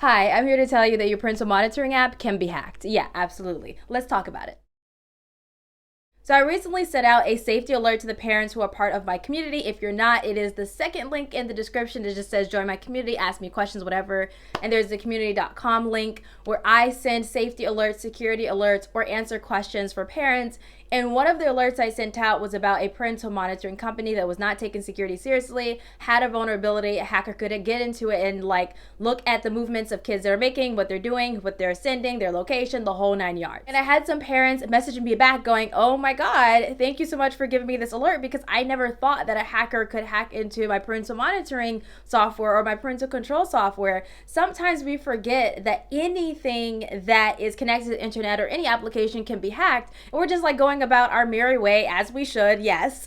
Hi, I'm here to tell you that your parental monitoring app can be hacked. Yeah, absolutely. Let's talk about it. So I recently sent out a safety alert to the parents who are part of my community. If you're not, it is the second link in the description. It just says join my community, ask me questions, whatever. And there's the community.com link where I send safety alerts, security alerts, or answer questions for parents. And one of the alerts I sent out was about a parental monitoring company that was not taking security seriously, had a vulnerability. A hacker could get into it and look at the movements of kids they're making, what they're doing, what they're sending, their location, the whole 9 yards. And I had some parents messaging me back going, oh my God, thank you so much for giving me this alert, because I never thought that a hacker could hack into my parental monitoring software or my parental control software. Sometimes we forget that anything that is connected to the internet or any application can be hacked. And we're just going about our merry way, as we should, yes.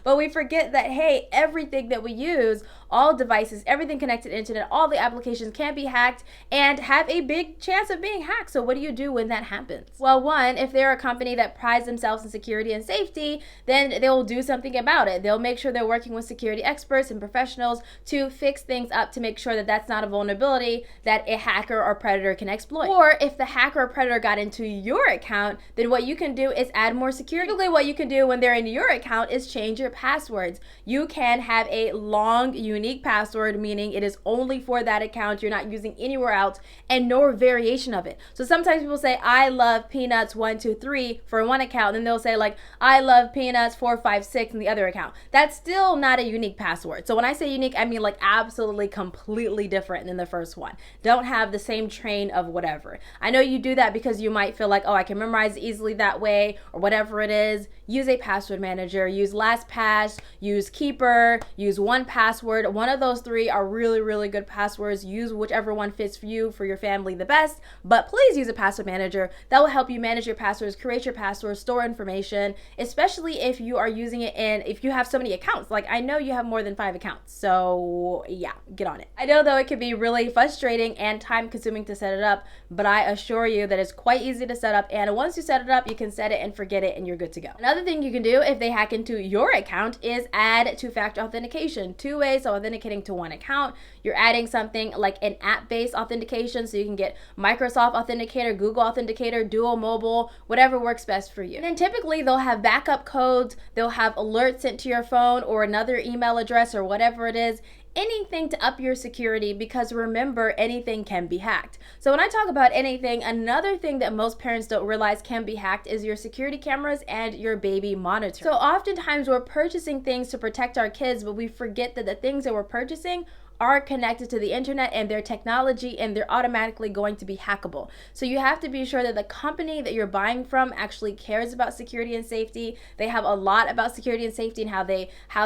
But we forget that, hey, everything that we use, all devices, everything connected to the internet, all the applications can be hacked and have a big chance of being hacked. So what do you do when that happens? Well, one, if they're a company that prides themselves in security and safety, then they'll do something about it. They'll make sure they're working with security experts and professionals to fix things up to make sure that that's not a vulnerability that a hacker or predator can exploit. Or if the hacker or predator got into your account, then what you can do is add more security. Typically, what you can do when they're in your account is change your passwords. You can have a long, unique password, meaning it is only for that account. You're not using anywhere else, and no variation of it. So sometimes people say, I love peanuts 123 for one account, and then they'll say I love peanuts 456 in the other account. That's still not a unique password. So when I say unique, I mean absolutely completely different than the first one. Don't have the same train of whatever. I know you do that because you might feel oh, I can memorize it easily that way, or whatever it is. Use a password manager, use LastPass, use Keeper, use 1Password. One of those three are really, really good passwords. Use whichever one fits for you, for your family the best, but please use a password manager. That will help you manage your passwords, create your passwords, store information, especially if you are using it and if you have so many accounts. I know you have more than 5 accounts, so yeah, get on it. I know though it can be really frustrating and time consuming to set it up, but I assure you that it's quite easy to set up, and once you set it up, you can set it and forget it and you're good to go. Another thing you can do if they hack into your account is add two-factor authentication. 2 ways of authenticating to one account. You're adding something like an app-based authentication, so you can get Microsoft Authenticator, Google Authenticator, Duo Mobile, whatever works best for you. And then typically they'll have backup codes, they'll have alerts sent to your phone or another email address or whatever it is. Anything to up your security, because remember, anything can be hacked. So when I talk about anything, another thing that most parents don't realize can be hacked is your security cameras and your baby monitor. So oftentimes we're purchasing things to protect our kids, but we forget that the things that we're purchasing are connected to the internet and their technology, and they're automatically going to be hackable. So you have to be sure that the company that you're buying from actually cares about security and safety. They have a lot about security and safety and how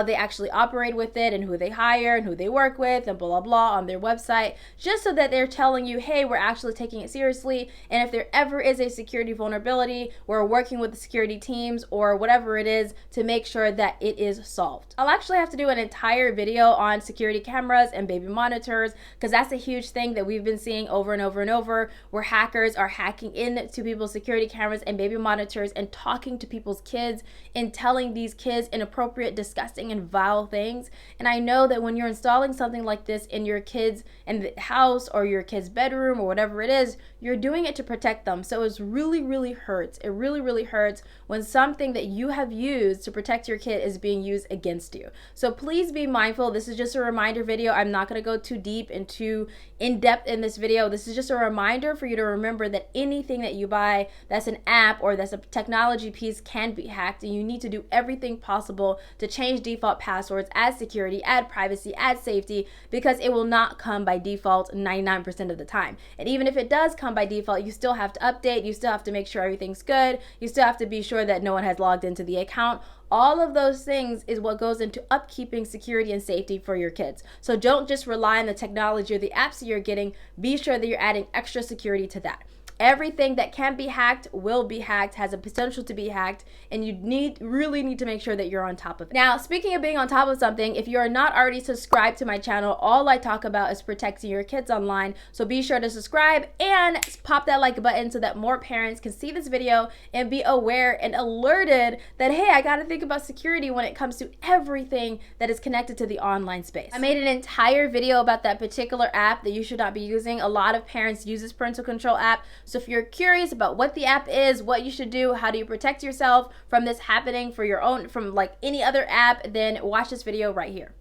they actually operate with it, and who they hire and who they work with, and blah blah blah on their website, just so that they're telling you, hey, we're actually taking it seriously, and if there ever is a security vulnerability, we're working with the security teams or whatever it is to make sure that it is solved. I'll actually have to do an entire video on security cameras and baby monitors, because that's a huge thing that we've been seeing over and over and over, where hackers are hacking into people's security cameras and baby monitors and talking to people's kids and telling these kids inappropriate, disgusting, and vile things. And I know that when you're installing something like this in your kids in the house or your kid's bedroom or whatever it is, you're doing it to protect them. So it's really hurts. It really hurts when something that you have used to protect your kid is being used against you. So please be mindful. This is just a reminder video. I'm not going to go too deep and too in-depth in this video. This is just a reminder for you to remember that anything that you buy that's an app or that's a technology piece can be hacked, and you need to do everything possible to change default passwords, add security, add privacy, add safety, because it will not come by default 99% of the time. And even if it does come by default, you still have to update, you still have to make sure everything's good, you still have to be sure that no one has logged into the account. All of those things is what goes into upkeeping security and safety for your kids. So don't just rely on the technology or the apps that you're getting. Be sure that you're adding extra security to that. Everything that can be hacked will be hacked, has a potential to be hacked, and you really need to make sure that you're on top of it. Now, speaking of being on top of something, if you are not already subscribed to my channel, all I talk about is protecting your kids online. So be sure to subscribe and pop that like button so that more parents can see this video and be aware and alerted that, hey, I gotta think about security when it comes to everything that is connected to the online space. I made an entire video about that particular app that you should not be using. A lot of parents use this parental control app. So if you're curious about what the app is, what you should do, how do you protect yourself from this happening from like any other app, then watch this video right here.